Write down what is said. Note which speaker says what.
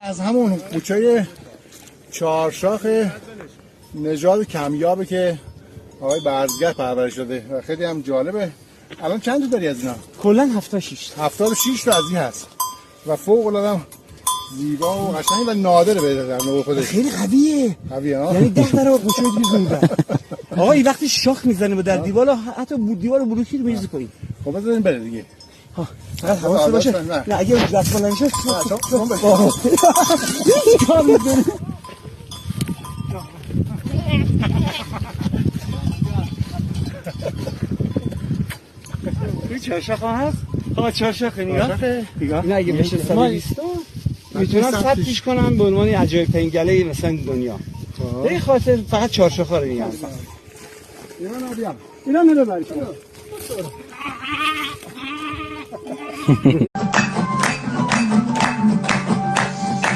Speaker 1: از همون کوچه چهارشاخ نژاد کمیابه که آقای برزگر پرورش شده و خیلی هم جالبه. الان چند تا داری از اینا؟
Speaker 2: کلا 76
Speaker 1: تا از این هست و فوق العاده زیبا و قشنگ و نادره به در نوع خودش.
Speaker 2: خیلی قویه
Speaker 1: ها،
Speaker 2: یعنی 10 تا گوشه دیگه زونده. آقا این وقتی شاخ میزنه به در دیوار، حتی دیوار بلوکی رو میریزه پایین.
Speaker 1: خب بذاریم بره دیگه.
Speaker 2: ها فقط حواست باشه. نه اگه جات کنن نشه
Speaker 1: چون بشه.
Speaker 2: کار میکنه. این چهارشاخ هم هست؟ آقا چهارشاخ نگاه. نه اگه بشه 120 تا میتونم ثبتش کنم به عنوان عجایب ترین گله مثلا دنیا. به خاطر فقط چهارشاخ رو میگم. اینا نمیبرید.